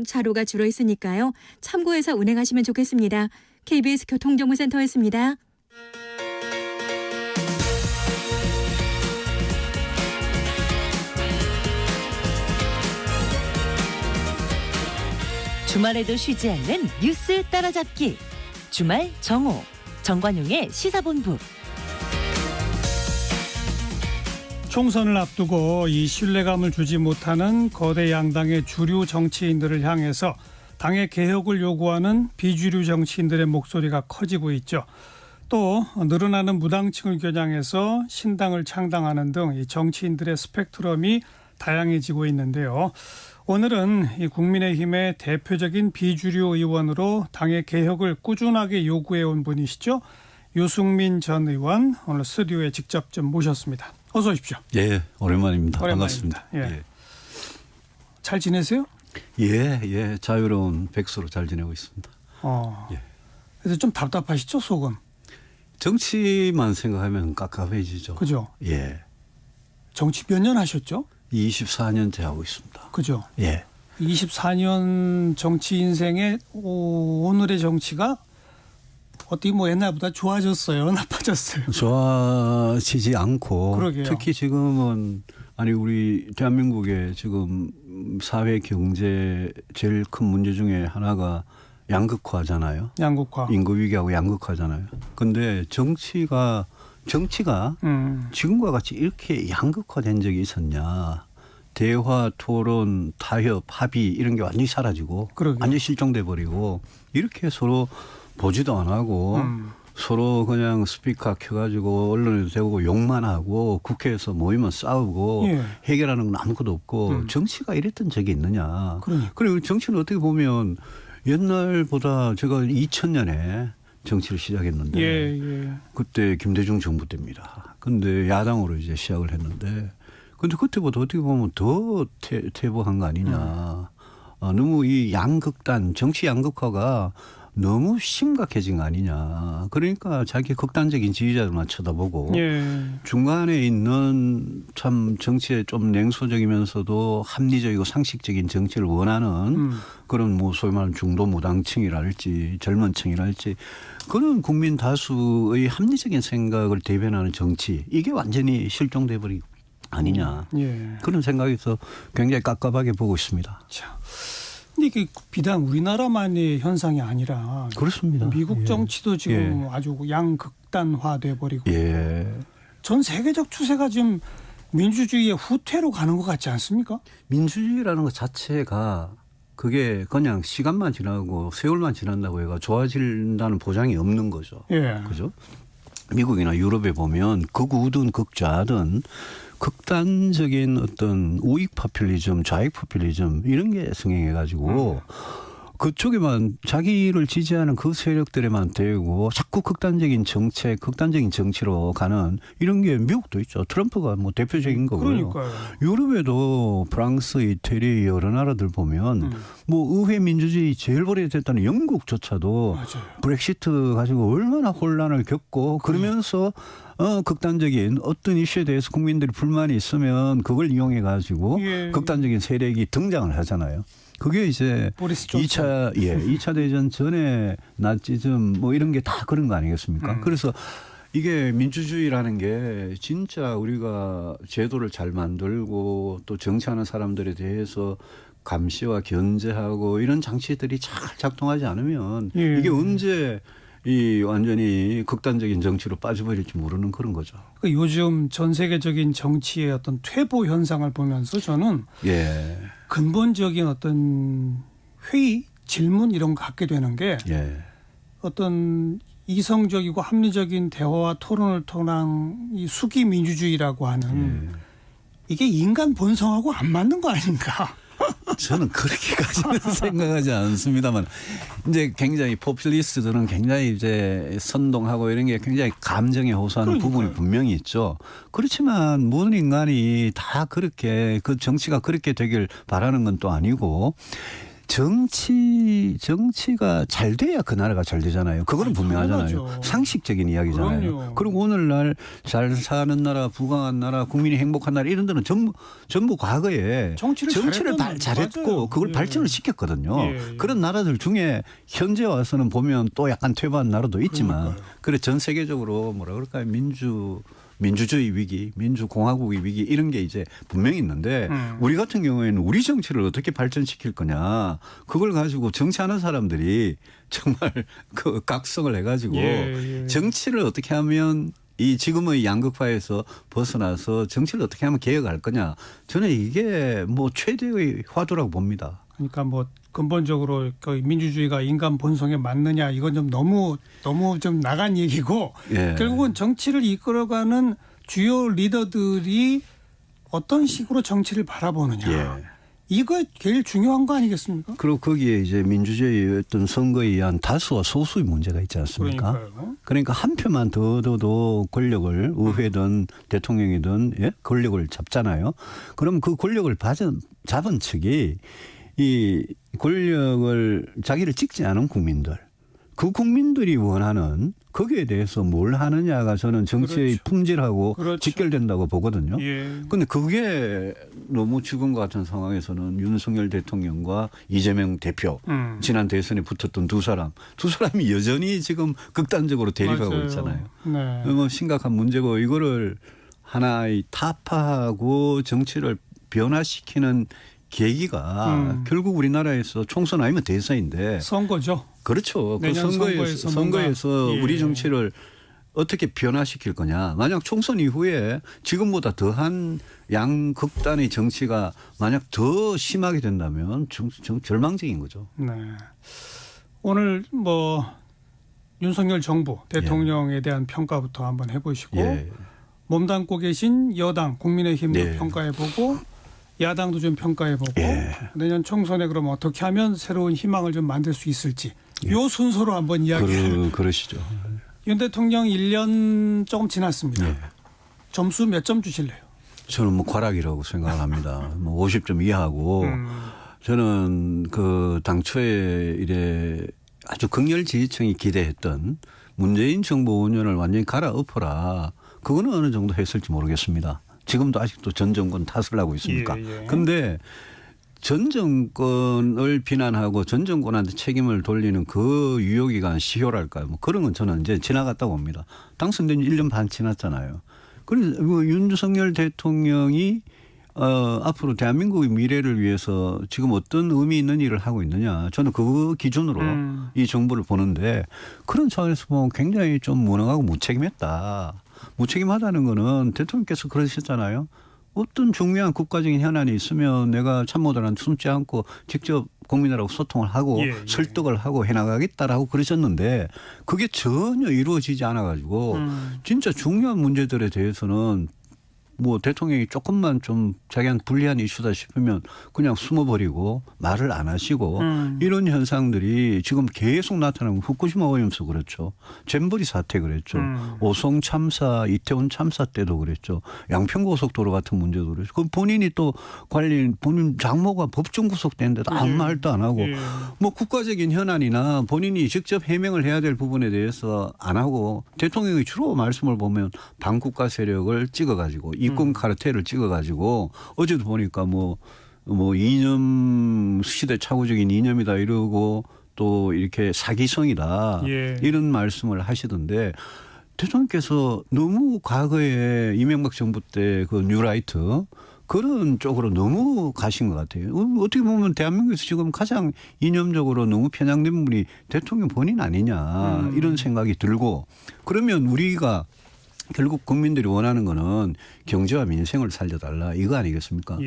차로가 줄어 있으니까요. 참고해서 운행하시면 좋겠습니다. KBS 교통정보센터였습니다. 주말에도 쉬지 않는 뉴스 따라잡기. 주말 정오, 정관용의 시사본부. 총선을 앞두고 이 신뢰감을 주지 못하는 거대 양당의 주류 정치인들을 향해서 당의 개혁을 요구하는 비주류 정치인들의 목소리가 커지고 있죠. 또 늘어나는 무당층을 겨냥해서 신당을 창당하는 등 이 정치인들의 스펙트럼이 다양해지고 있는데요. 오늘은 이 국민의힘의 대표적인 비주류 의원으로 당의 개혁을 꾸준하게 요구해온 분이시죠. 유승민 전 의원 오늘 스튜디오에 직접 좀 모셨습니다. 어서 오십시오. 예, 오랜만입니다. 반갑습니다. 예. 예. 잘 지내세요? 예, 자유로운 백수로 잘 지내고 있습니다. 예. 그래서 좀 답답하시죠, 속은? 정치만 생각하면 깝깝해지죠. 그죠? 예. 정치 몇 년 하셨죠? 24년째 하고 있습니다. 그죠? 예. 24년 정치 인생에 오늘의 정치가 어떻게 뭐 옛날보다 좋아졌어요? 나빠졌어요? 좋아지지 않고 그러게요. 특히 지금은 아니 우리 대한민국의 지금 사회 경제 제일 큰 문제 중에 하나가 양극화잖아요. 양극화. 인구 위기하고 양극화잖아요. 근데 정치가 지금과 같이 이렇게 양극화된 적이 있었냐. 대화, 토론, 타협, 합의 이런 게 완전히 사라지고 그러게요. 완전히 실종돼 버리고 이렇게 서로 보지도 안 하고 서로 그냥 스피커 켜가지고 언론에도 대고 욕만 하고 국회에서 모이면 싸우고 예. 해결하는 건 아무것도 없고 정치가 이랬던 적이 있느냐. 그러니까. 그리고 정치는 어떻게 보면 옛날보다 제가 2000년에 정치를 시작했는데 예. 그때 김대중 정부 때입니다. 근데 야당으로 이제 시작을 했는데 근데 그때보다 어떻게 보면 더 퇴보한 거 아니냐. 너무 이 양극단 정치 양극화가 너무 심각해진 거 아니냐. 그러니까 자기 극단적인 지지자들만 쳐다보고 예. 중간에 있는 참 정치에 좀 냉소적이면서도 합리적이고 상식적인 정치를 원하는 그런 뭐 소위 말하는 중도 무당층이랄지 젊은 층이랄지 그런 국민 다수의 합리적인 생각을 대변하는 정치 이게 완전히 실종돼 버린 아니냐. 예. 그런 생각에서 굉장히 깝깝하게 보고 있습니다. 자. 근데 이게 비단 우리나라만의 현상이 아니라 그렇습니다. 미국 예. 정치도 지금 아주 양극단화돼 버리고 예. 전 세계적 추세가 지금 민주주의의 후퇴로 가는 것 같지 않습니까? 민주주의라는 것 자체가 그게 그냥 시간만 지나고 세월만 지난다고 해가 좋아진다는 보장이 없는 거죠. 예. 그죠? 미국이나 유럽에 보면 극우든 극좌든 극단적인 어떤 우익 포퓰리즘, 좌익 포퓰리즘 이런 게 승행해가지고 그쪽에만 자기를 지지하는 그 세력들에만 대고 자꾸 극단적인 정책, 극단적인 정치로 가는 이런 게 미국도 있죠. 트럼프가 뭐 대표적인 거고요. 그러니까요. 유럽에도 프랑스, 이태리 여러 나라들 보면 뭐 의회 민주주의 제일 오래됐다는 영국조차도 맞아요. 브렉시트 가지고 얼마나 혼란을 겪고 그러면서 극단적인 어떤 이슈에 대해서 국민들이 불만이 있으면 그걸 이용해 가지고 예. 극단적인 세력이 등장을 하잖아요. 그게 이제 보리스 존슨. 2차 대전 전에 나치즘 뭐 이런 게 다 그런 거 아니겠습니까? 그래서 이게 민주주의라는 게 진짜 우리가 제도를 잘 만들고 또 정치하는 사람들에 대해서 감시와 견제하고 이런 장치들이 잘 작동하지 않으면 예. 이게 언제 이 완전히 극단적인 정치로 빠져버릴지 모르는 그런 거죠. 그러니까 요즘 전 세계적인 정치의 어떤 퇴보 현상을 보면서 저는 예. 근본적인 어떤 회의, 질문 이런 거 갖게 되는 게 예. 어떤 이성적이고 합리적인 대화와 토론을 통한 이 수기 민주주의라고 하는 이게 인간 본성하고 안 맞는 거 아닌가? 저는 그렇게까지는 생각하지 않습니다만 이제 굉장히 포퓰리스트들은 굉장히 이제 선동하고 이런 게 굉장히 감정에 호소하는 부분이 분명히 있죠. 그렇지만 모든 인간이 다 그렇게 그 정치가 그렇게 되길 바라는 건 또 아니고 정치가 잘 돼야 그 나라가 잘 되잖아요. 그거는 분명하잖아요. 당연하죠. 상식적인 이야기잖아요. 그럼요. 그리고 오늘날 잘 사는 나라, 부강한 나라, 국민이 행복한 나라 이런 데는 전부 과거에 정치를 잘했고 맞아요. 그걸 예. 발전을 시켰거든요. 예. 그런 나라들 중에 현재 와서는 보면 또 약간 퇴보한 나라도 있지만 그러니까요. 그래 전 세계적으로 뭐라 그럴까요? 민주주의 위기, 민주공화국의 위기 이런 게 이제 분명히 있는데 우리 같은 경우에는 우리 정치를 어떻게 발전시킬 거냐 그걸 가지고 정치하는 사람들이 정말 그 각성을 해가지고 예. 정치를 어떻게 하면 이 지금의 양극화에서 벗어나서 정치를 어떻게 하면 개혁할 거냐 저는 이게 뭐 최대의 화두라고 봅니다. 그러니까 뭐 근본적으로 그 민주주의가 인간 본성에 맞느냐 이건 좀 너무 좀 나간 얘기고 예. 결국은 정치를 이끌어가는 주요 리더들이 어떤 식으로 정치를 바라보느냐 예. 이거 제일 중요한 거 아니겠습니까? 그리고 거기에 이제 민주주의의 어떤 선거에 의한 다수와 소수의 문제가 있지 않습니까? 그러니까요. 그러니까 한 표만 더 권력을 의회든 대통령이든 예? 권력을 잡잖아요. 그럼 그 권력을 잡은 측이 이 권력을 자기를 찍지 않은 국민들 그 국민들이 원하는 거기에 대해서 뭘 하느냐가 저는 정치의 그렇죠. 품질하고 그렇죠. 직결된다고 보거든요. 예. 근데 그게 너무 지금 같은 상황에서는 윤석열 대통령과 이재명 대표 지난 대선에 붙었던 두 사람이 여전히 지금 극단적으로 대립하고 맞아요. 있잖아요. 네. 너무 심각한 문제고 이거를 하나의 타파하고 정치를 변화시키는 계기가 결국 우리나라에서 총선 아니면 대선인데 선거죠. 그렇죠. 그 내년 선거에서 뭔가, 우리 예. 정치를 어떻게 변화시킬 거냐. 만약 총선 이후에 지금보다 더한 양극단의 정치가 만약 더 심하게 된다면 절망적인 거죠. 네. 오늘 뭐 윤석열 정부 대통령에 대한 평가부터 한번 해보시고 예. 몸담고 계신 여당 국민의힘도 네. 평가해보고 야당도 좀 평가해보고 예. 내년 총선에 그럼 어떻게 하면 새로운 희망을 좀 만들 수 있을지 요 순서로 한번 이야기를. 그러시죠. 윤 대통령 1년 조금 지났습니다. 예. 점수 몇 점 주실래요? 저는 뭐 과락이라고 생각을 합니다. 뭐 50점 이하고 저는 그 당초에 이래 아주 극렬 지지층이 기대했던 문재인 정부 5년을 완전히 갈아엎어라. 그거는 어느 정도 했을지 모르겠습니다. 지금도 아직도 전 정권 탓을 하고 있으니까. 그런데 전 정권을 비난하고 전 정권한테 책임을 돌리는 그 유효기간 시효랄까요. 뭐 그런 건 저는 이제 지나갔다고 봅니다. 당선된 지 1년 반 지났잖아요. 그래서 윤석열 대통령이 앞으로 대한민국의 미래를 위해서 지금 어떤 의미 있는 일을 하고 있느냐. 저는 그 기준으로 이 정부를 보는데 그런 차원에서 보면 굉장히 좀 무능하고 무책임했다. 무책임하다는 거는 대통령께서 그러셨잖아요. 어떤 중요한 국가적인 현안이 있으면 내가 참모들한테 숨지 않고 직접 국민들하고 소통을 하고 설득을 하고 해나가겠다라고 그러셨는데 그게 전혀 이루어지지 않아가지고 진짜 중요한 문제들에 대해서는 뭐 대통령이 조금만 좀 자기한테 불리한 이슈다 싶으면 그냥 숨어버리고 말을 안 하시고 이런 현상들이 지금 계속 나타나고 후쿠시마 오염수 그렇죠. 잼버리 사태 그랬죠. 오송 참사 이태원 참사 때도 그랬죠. 양평고속도로 같은 문제도 그랬죠. 그 본인이 또 본인 장모가 법정 구속됐는데도 아무 말도 안 하고 뭐 국가적인 현안이나 본인이 직접 해명을 해야 될 부분에 대해서 안 하고 대통령이 주로 말씀을 보면 반국가 세력을 찍어가지고 이권 카르텔을 찍어가지고 어제도 보니까 뭐 이념 시대착오적인 이념이다 이러고 또 이렇게 사기성이다 이런 말씀을 하시던데 대통령께서 너무 과거에 이명박 정부 때 그 뉴라이트 그런 쪽으로 너무 가신 것 같아요. 어떻게 보면 대한민국에서 지금 가장 이념적으로 너무 편향된 분이 대통령 본인 아니냐 이런 생각이 들고 그러면 우리가 결국 국민들이 원하는 거는 경제와 민생을 살려달라 이거 아니겠습니까?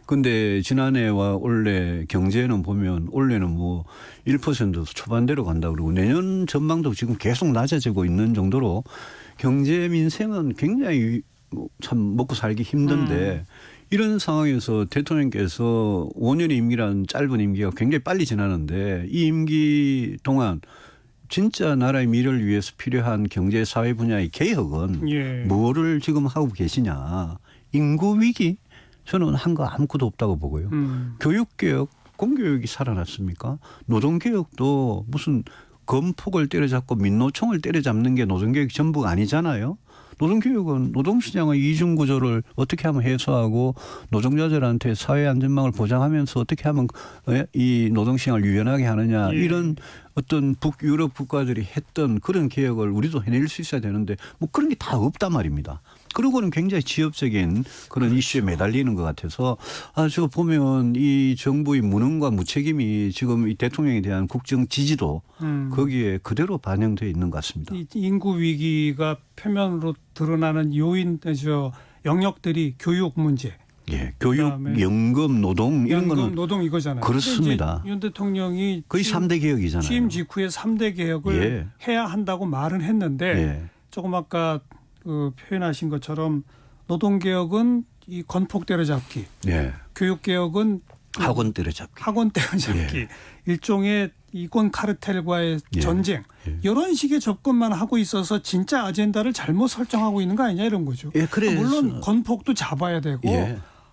그런데 지난해와 올해 경제는 보면 올해는 뭐 1% 초반대로 간다 그러고 내년 전망도 지금 계속 낮아지고 있는 정도로 경제 민생은 굉장히 참 먹고 살기 힘든데 이런 상황에서 대통령께서 5년의 임기라는 짧은 임기가 굉장히 빨리 지나는데 이 임기 동안 진짜 나라의 미래를 위해서 필요한 경제 사회 분야의 개혁은 뭐를 지금 하고 계시냐. 인구 위기 저는 한 거 아무것도 없다고 보고요. 교육개혁 공교육이 살아났습니까? 노동개혁도 무슨 검폭을 때려잡고 민노총을 때려잡는 게 노동개혁 전부가 아니잖아요. 노동개혁은 노동시장의 이중구조를 어떻게 하면 해소하고 노동자들한테 사회안전망을 보장하면서 어떻게 하면 이 노동시장을 유연하게 하느냐 이런 어떤 유럽 국가들이 했던 그런 개혁을 우리도 해낼 수 있어야 되는데 뭐 그런 게 다 없단 말입니다. 그러고는 굉장히 지엽적인 그런 이슈에 매달리는 것 같아서 저 보면 이 정부의 무능과 무책임이 지금 이 대통령에 대한 국정 지지도 거기에 그대로 반영되어 있는 것 같습니다. 이 인구 위기가 표면으로 드러나는 영역들이 교육 문제. 예, 교육, 연금, 노동 이런 거는 노동 이거잖아요. 그렇습니다. 윤 대통령이 거의 3대 개혁이잖아요. 취임 직후에 3대 개혁을 해야 한다고 말은 했는데 조금 아까 표현하신 것처럼 노동개혁은 이 건폭 때려잡기, 교육개혁은 학원 때려잡기, 일종의 이권 카르텔과의 전쟁 이런 식의 접근만 하고 있어서 진짜 아젠다를 잘못 설정하고 있는 거 아니냐 이런 거죠. 물론 건폭도 잡아야 되고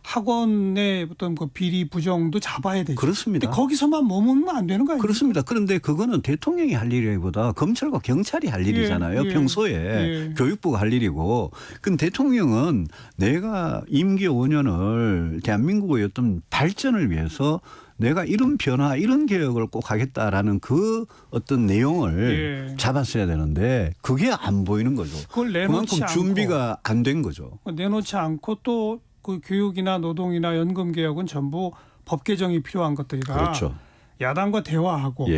학원의 어떤 그 비리 부정도 잡아야 되죠. 그렇습니다. 근데 거기서만 머무르면 안 되는 거 아니에요? 그렇습니다. 그런데 그거는 대통령이 할 일이보다 검찰과 경찰이 할 일이잖아요. 평소에 교육부가 할 일이고. 근데 대통령은 내가 임기 5년을 대한민국의 어떤 발전을 위해서 내가 이런 변화, 이런 개혁을 꼭 하겠다라는 그 어떤 내용을 잡았어야 되는데 그게 안 보이는 거죠. 그만큼 준비가 안 된 거죠. 내놓지 않고 또 그 교육이나 노동이나 연금 개혁은 전부 법 개정이 필요한 것들이라 그렇죠. 야당과 대화하고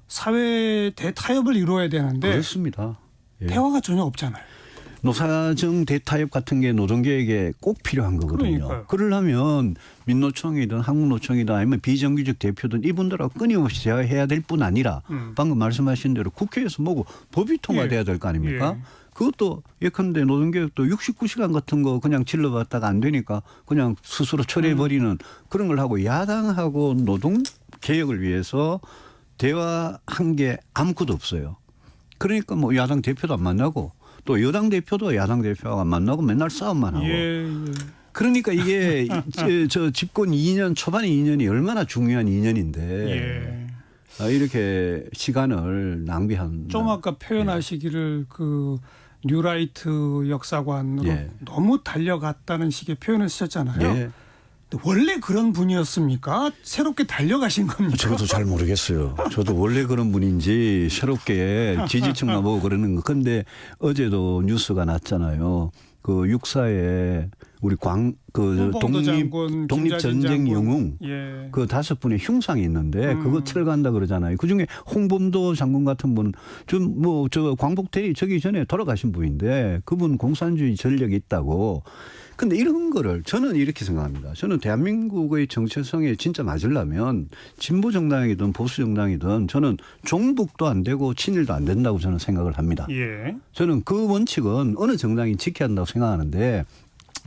사회 대타협을 이루어야 되는데 그렇습니다. 대화가 전혀 없잖아요. 노사정 대타협 같은 게 노동개혁에 꼭 필요한 거거든요. 그러니까요. 그러려면 민노총이든 한국노총이든 아니면 비정규직 대표든 이분들하고 끊임없이 대화해야 될 뿐 아니라 방금 말씀하신 대로 국회에서 뭐고 법이 통과돼야 될 거 아닙니까? 그것도 예컨대 노동개혁도 69시간 같은 거 그냥 질러봤다가 안 되니까 그냥 스스로 처리해버리는 그런 걸 하고 야당하고 노동개혁을 위해서 대화한 게 아무것도 없어요. 그러니까 뭐 야당 대표도 안 만나고 또 여당 대표도 야당 대표가 안 만나고 맨날 싸움만 하고. 그러니까 이게 저 집권 2년 초반의 2년이 얼마나 중요한 2년인데 이렇게 시간을 낭비한. 좀 아까 표현하시기를 그 뉴라이트 역사관으로 너무 달려갔다는 식의 표현을 쓰셨잖아요. 원래 그런 분이었습니까? 새롭게 달려가신 겁니까? 저도 잘 모르겠어요. 저도 원래 그런 분인지 새롭게 지지층만 보고 그러는 거. 근데 어제도 뉴스가 났잖아요. 그 육사에 우리 독립전쟁 영웅 그 5분의 흉상이 있는데 그거 철거한다 그러잖아요. 그중에 홍범도 장군 같은 분은 저 광복대리 저기 전에 돌아가신 분인데 그분 공산주의 전력이 있다고. 근데 이런 거를 저는 이렇게 생각합니다. 저는 대한민국의 정체성에 진짜 맞으려면 진보 정당이든 보수 정당이든 저는 종북도 안 되고 친일도 안 된다고 저는 생각을 합니다. 저는 그 원칙은 어느 정당이 지켜야 한다고 생각하는데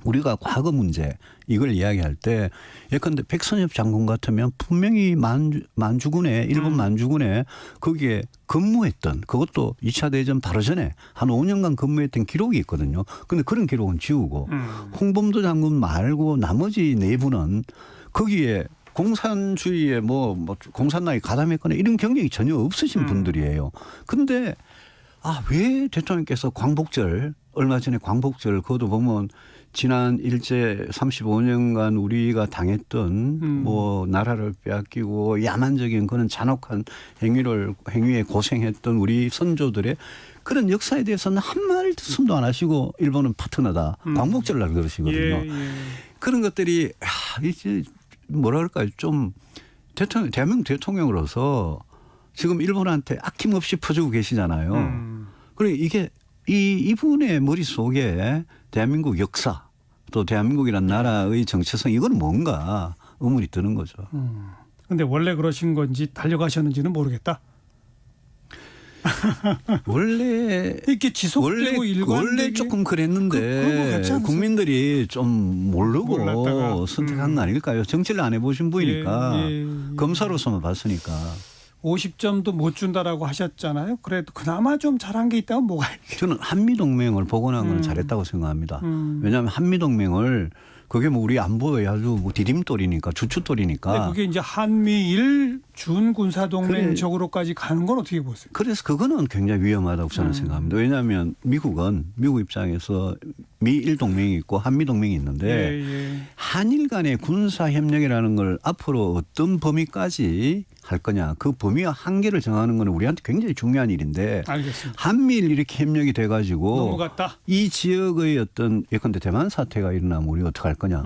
우리가 과거 문제 이걸 이야기할 때 예컨대 백선엽 장군 같으면 분명히 만주군에 일본 만주군에 거기에 근무했던 그것도 2차 대전 바로 전에 한 5년간 근무했던 기록이 있거든요. 그런데 그런 기록은 지우고 홍범도 장군 말고 나머지 4분은 거기에 공산주의에 공산당이 가담했거나 이런 경력이 전혀 없으신 분들이에요. 근데 왜 대통령께서 광복절 얼마 전에 광복절 그것도 보면 지난 일제 35년간 우리가 당했던 나라를 빼앗기고 야만적인 그런 잔혹한 행위에 고생했던 우리 선조들의 그런 역사에 대해서는 한마디도 안 하시고 일본은 파트너다. 광복절날 그러시거든요. 그런 것들이 이제 뭐랄까요 좀 대한민국 대통령으로서 지금 일본한테 아낌없이 퍼주고 계시잖아요. 그리고 이게 이분의 머릿속에 대한민국 역사 또 대한민국이란 나라의 정체성 이건 뭔가 의문이 드는 거죠. 그런데 원래 그러신 건지 달려가셨는지는 모르겠다. 원래 이렇게 지속되고 원래 조금 그랬는데 국민들이 좀 모르고 몰랐다가. 선택한 거 아닐까요? 정치를 안 해보신 분이니까 검사로서만 봤으니까. 50점도 못 준다라고 하셨잖아요. 그래도 그나마 좀 잘한 게 있다면 뭐가 있겠어요? 저는 한미동맹을 복원한 건 잘했다고 생각합니다. 왜냐하면 한미동맹을 그게 뭐 우리 안보의 아주 뭐 디딤돌이니까 근데 주춧돌이니까. 그게 이제 한미일 준군사동맹 그래. 적으로까지 가는 건 어떻게 보세요? 그래서 그거는 굉장히 위험하다고 저는 생각합니다. 왜냐하면 미국 입장에서 미일 동맹이 있고 한미 동맹이 있는데 예. 한일 간의 군사 협력이라는 걸 앞으로 어떤 범위까지 할 거냐, 그 범위와 한계를 정하는 건 우리한테 굉장히 중요한 일인데 알겠습니다. 한미일 이렇게 협력이 돼가지고 넘어갔다. 이 지역의 어떤 예컨대 대만 사태가 일어나면 우리 어떻게 할 거냐.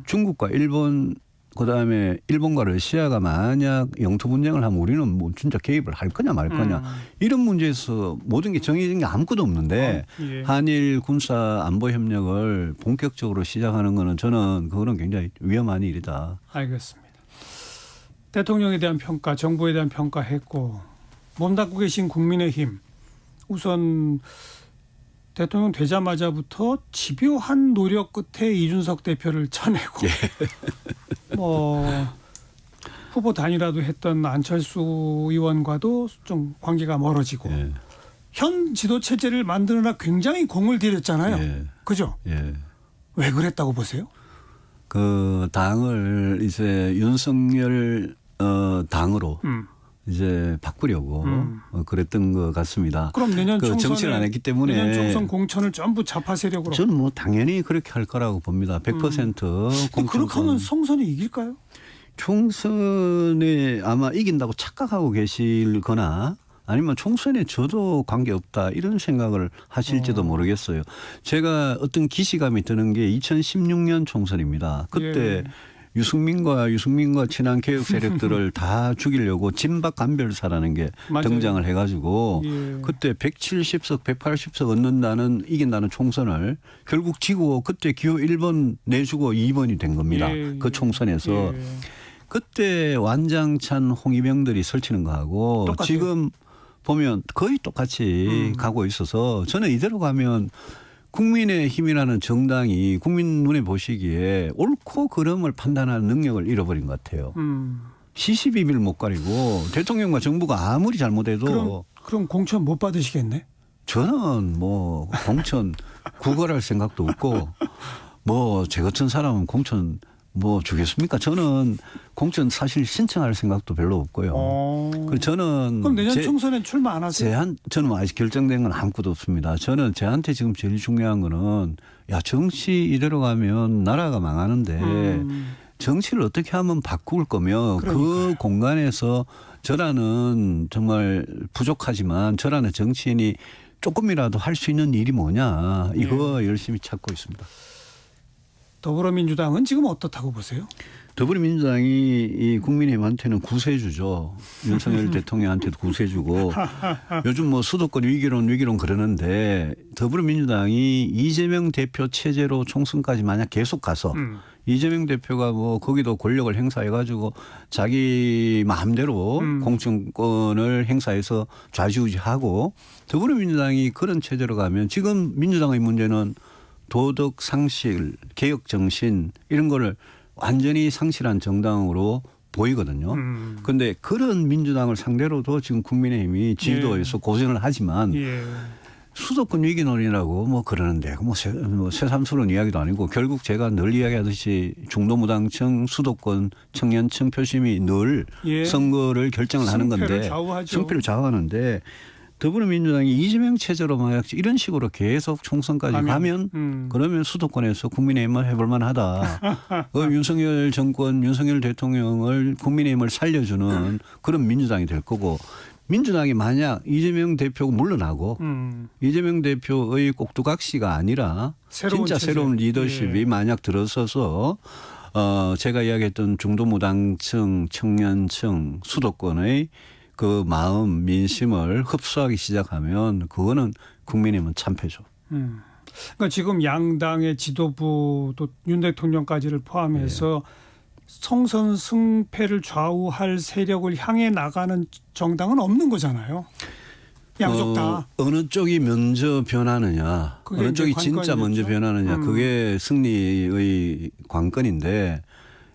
중국과 일본 그다음에 일본과 러시아가 만약 영토 분쟁을 하면 우리는 뭐 진짜 개입을 할 거냐 말 거냐. 이런 문제에서 모든 게 정해진 게 아무것도 없는데 예. 한일 군사 안보 협력을 본격적으로 시작하는 거는 저는 그거는 굉장히 위험한 일이다. 알겠습니다. 대통령에 대한 평가, 정부에 대한 평가했고 몸담고 계신 국민의힘 우선 대통령 되자마자부터 집요한 노력 끝에 이준석 대표를 쳐내고 뭐 후보 단일화도 했던 안철수 의원과도 좀 관계가 멀어지고 예. 현 지도 체제를 만드느라 굉장히 공을 들였잖아요. 예. 그죠? 예. 왜 그랬다고 보세요? 그 당을 이제 윤석열 당으로 이제 바꾸려고 그랬던 것 같습니다. 그럼 내년 그 총선에 정치를 안 했기 때문에 내년 총선 공천을 전부 좌파 세력으로. 저는 뭐 당연히 그렇게 할 거라고 봅니다. 100% 근데 그렇게 하면 총선이 이길까요? 총선에 아마 이긴다고 착각하고 계실거나 아니면 총선에 저도 관계없다 이런 생각을 하실지도 모르겠어요. 제가 어떤 기시감이 드는 게 2016년 총선입니다. 그때 유승민과 친한 개혁 세력들을 다 죽이려고 진박간별사라는 게 맞아요. 등장을 해가지고 예. 그때 170석 180석 얻는다는 이긴다는 총선을 결국 지고 그때 기호 1번 내주고 2번이 된 겁니다. 예. 그 총선에서. 예. 그때 완장찬 홍위병들이 설치는 거하고 똑같아요. 지금 보면 거의 똑같이 가고 있어서 저는 이대로 가면 국민의힘이라는 정당이 국민 눈에 보시기에 옳고 그름을 판단하는 능력을 잃어버린 것 같아요. 시시비비를 못 가리고 대통령과 정부가 아무리 잘못해도 그럼 공천 못 받으시겠네? 저는 뭐 공천 구걸할 생각도 없고 뭐 제 같은 사람은 공천 뭐 주겠습니까? 저는 공천 사실 신청할 생각도 별로 없고요. 그리고 저는 그럼 내년 총선엔 출마 안 하세요? 저는 아직 결정된 건 아무것도 없습니다. 저는 저한테 지금 제일 중요한 거는 야 정치 이대로 가면 나라가 망하는데 정치를 어떻게 하면 바꿀 거며 그 공간에서 저라는 정말 부족하지만 저라는 정치인이 조금이라도 할 수 있는 일이 뭐냐 이거 열심히 찾고 있습니다. 더불어민주당은 지금 어떻다고 보세요? 더불어민주당이 이 국민의힘한테는 구세주죠. 윤석열 대통령한테도 구세주고 요즘 뭐 수도권 위기론 그러는데 더불어민주당이 이재명 대표 체제로 총선까지 만약 계속 가서 이재명 대표가 뭐 거기도 권력을 행사해가지고 자기 마음대로 공천권을 행사해서 좌지우지하고 더불어민주당이 그런 체제로 가면 지금 민주당의 문제는 도덕 상실, 개혁 정신 이런 거를 완전히 상실한 정당으로 보이거든요. 그런데 그런 민주당을 상대로도 지금 국민의힘이 지도에서 고생을 하지만 수도권 위기론이라고 뭐 그러는데 뭐 새삼스러운 이야기도 아니고 결국 제가 늘 이야기하듯이 중도무당층, 수도권 청년층 표심이 늘 선거를 결정을 하는 건데 승패를 좌우하는데 더불어민주당이 이재명 체제로 만약 이런 식으로 계속 총선까지 가면 그러면 수도권에서 국민의힘을 해볼 만하다. 윤석열 정권, 윤석열 대통령을 국민의힘을 살려주는 그런 민주당이 될 거고 민주당이 만약 이재명 대표가 물러나고 이재명 대표의 꼭두각시가 아니라 진짜 새로운 리더십이 만약 들어서서 제가 이야기했던 중도무당층, 청년층, 수도권의 그 마음, 민심을 흡수하기 시작하면 그거는 국민의힘은 참패죠. 그러니까 지금 양당의 지도부 또 윤 대통령까지를 포함해서 총선 승패를 좌우할 세력을 향해 나가는 정당은 없는 거잖아요. 양쪽 다. 어느 쪽이 먼저 변하느냐, 어느 쪽이 진짜 먼저 변하느냐, 그게 승리의 관건인데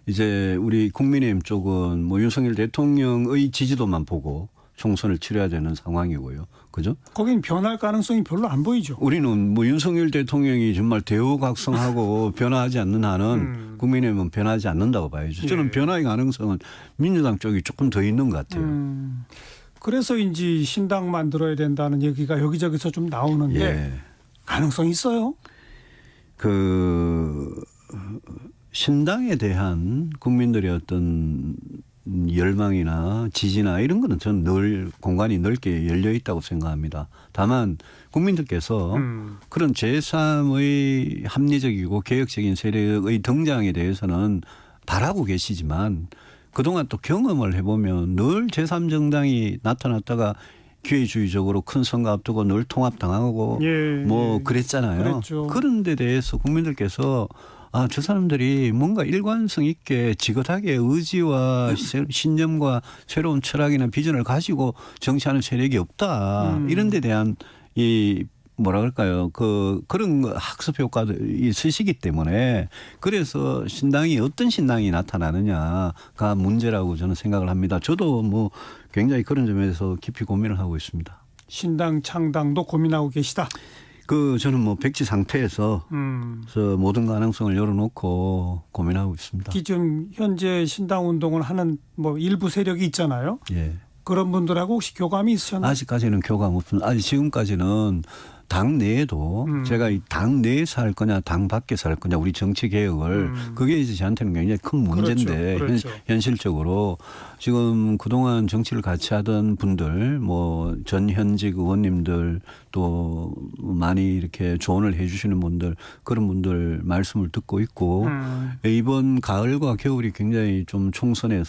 이제 우리 국민의힘 쪽은 뭐 윤석열 대통령의 지지도만 보고 총선을 치러야 되는 상황이고요. 그죠? 거긴 변할 가능성이 별로 안 보이죠. 우리는 뭐 윤석열 대통령이 정말 대우각성하고 변화하지 않는 한은 국민의힘은 변하지 않는다고 봐야죠. 저는 예. 변화의 가능성은 민주당 쪽이 조금 더 있는 것 같아요. 그래서인지 신당 만들어야 된다는 얘기가 여기저기서 좀 나오는데 예. 가능성 있어요? 그 신당에 대한 국민들의 어떤 열망이나 지지나 이런 거는 저는 늘 공간이 넓게 열려 있다고 생각합니다. 다만 국민들께서 그런 제3의 합리적이고 개혁적인 세력의 등장에 대해서는 바라고 계시지만 그동안 또 경험을 해보면 늘 제3정당이 나타났다가 기회주의적으로 큰 선거 앞두고 늘 통합당하고 예, 뭐 예. 그랬잖아요. 그랬죠. 그런 데 대해서 국민들께서 아, 저 사람들이 뭔가 일관성 있게 지긋하게 의지와 신념과 새로운 철학이나 비전을 가지고 정치하는 세력이 없다. 이런 데 대한 이 뭐라 그럴까요? 그런 학습 효과도 있으시기 때문에 그래서 신당이 어떤 신당이 나타나느냐가 문제라고 저는 생각을 합니다. 저도 뭐 굉장히 그런 점에서 깊이 고민을 하고 있습니다. 신당 창당도 고민하고 계시다. 저는 뭐 백지 상태에서 모든 가능성을 열어놓고 고민하고 있습니다. 지금 현재 신당 운동을 하는 뭐 일부 세력이 있잖아요. 예. 그런 분들하고 혹시 교감이 있으셨나요? 아직까지는 교감 없습니다. 아직 지금까지는 당 내에도 제가 이 당 내에서 할 거냐 당 밖에서 할 거냐 우리 정치 개혁을 그게 이제 저한테는 굉장히 큰 문제인데 그렇죠. 현실적으로 지금 그동안 정치를 같이 하던 분들 뭐 전현직 의원님들 또 많이 이렇게 조언을 해 주시는 분들 그런 분들 말씀을 듣고 있고 이번 가을과 겨울이 굉장히 좀 총선이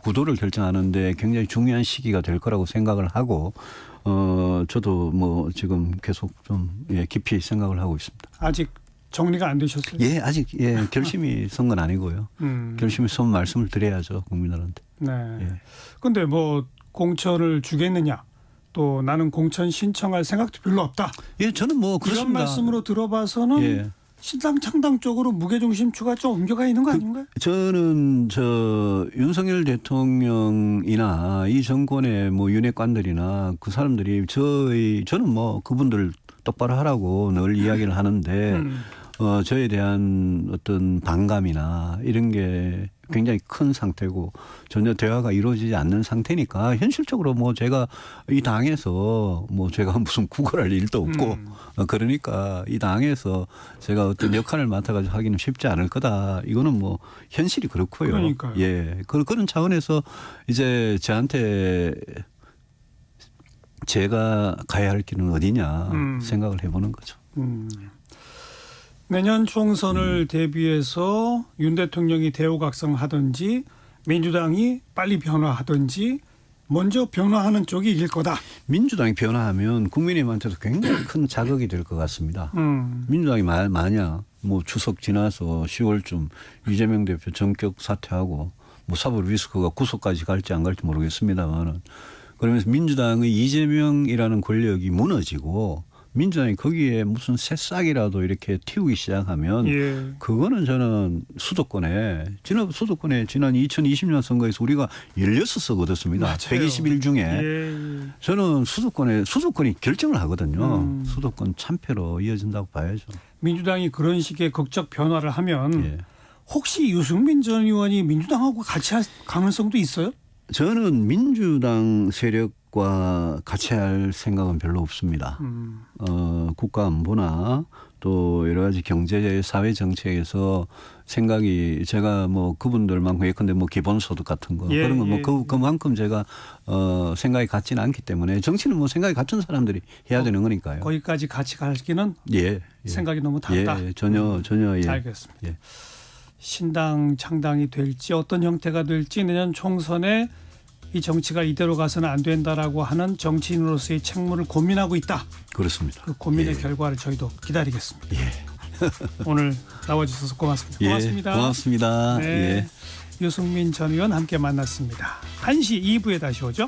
구도를 결정하는데 굉장히 중요한 시기가 될 거라고 생각을 하고 저도 뭐 지금 계속 좀 깊이 생각을 하고 있습니다. 아직 정리가 안 되셨어요? 예, 아직 결심이 선 건 아니고요. 결심이 선 말씀을 드려야죠 국민들한테. 네. 예. 근데 뭐 공천을 주겠느냐? 또 나는 공천 신청할 생각도 별로 없다. 예, 저는 뭐 이런 그렇습니다. 말씀으로 들어봐서는 예. 신당 창당 쪽으로 무게중심추가 좀 옮겨가 있는 거 아닌가요? 저는 윤석열 대통령이나 이 정권의 뭐 윤핵관들이나 그 사람들이 저는 뭐 그분들 똑바로 하라고 늘 이야기를 하는데 저에 대한 어떤 반감이나 이런 게 굉장히 큰 상태고 전혀 대화가 이루어지지 않는 상태니까 현실적으로 뭐 제가 이 당에서 뭐 제가 무슨 구걸할 일도 없고 그러니까 이 당에서 제가 어떤 역할을 맡아가지고 하기는 쉽지 않을 거다. 이거는 뭐 현실이 그렇고요. 그러니까요. 예, 그런 차원에서 이제 저한테 제가 가야 할 길은 어디냐 생각을 해보는 거죠. 내년 총선을 대비해서 윤 대통령이 대우각성하든지 민주당이 빨리 변화하든지 먼저 변화하는 쪽이 이길 거다. 민주당이 변화하면 국민의힘한테도 굉장히 큰 자극이 될 것 같습니다. 민주당이 만약 뭐 추석 지나서 10월쯤 이재명 대표 전격 사퇴하고 뭐 사법 리스크가 구속까지 갈지 안 갈지 모르겠습니다만은 그러면서 민주당의 이재명이라는 권력이 무너지고 민주당이 거기에 무슨 새싹이라도 이렇게 틔우기 시작하면 그거는 저는 수도권에 지난 2020년 선거에서 우리가 16석 얻었습니다. 맞아요. 121 중에 저는 수도권이 결정을 하거든요. 수도권 참패로 이어진다고 봐야죠. 민주당이 그런 식의 극적 변화를 하면 혹시 유승민 전 의원이 민주당하고 같이 할 가능성도 있어요? 저는 민주당 세력과 같이 할 생각은 별로 없습니다. 국가 안보나 또 여러 가지 경제 사회 정책에서 생각이 제가 뭐 그분들만큼 예컨대 뭐 기본소득 같은 거 그런 거 뭐 그만큼 제가 생각이 같지는 않기 때문에 정치는 뭐 생각이 같은 사람들이 해야 되는 거니까요. 거기까지 같이 갈기는 생각이 너무 다르다. 전혀 알겠습니다. 신당 창당이 될지 어떤 형태가 될지 내년 총선에 이 정치가 이대로 가서는 안 된다라고 하는 정치인으로서의 책무를 고민하고 있다. 그렇습니다. 그 고민의 결과를 저희도 기다리겠습니다. 오늘 나와주셔서 고맙습니다. 고맙습니다. 고맙습니다. 네. 유승민 전 의원 함께 만났습니다. 1시 2부에 다시 오죠.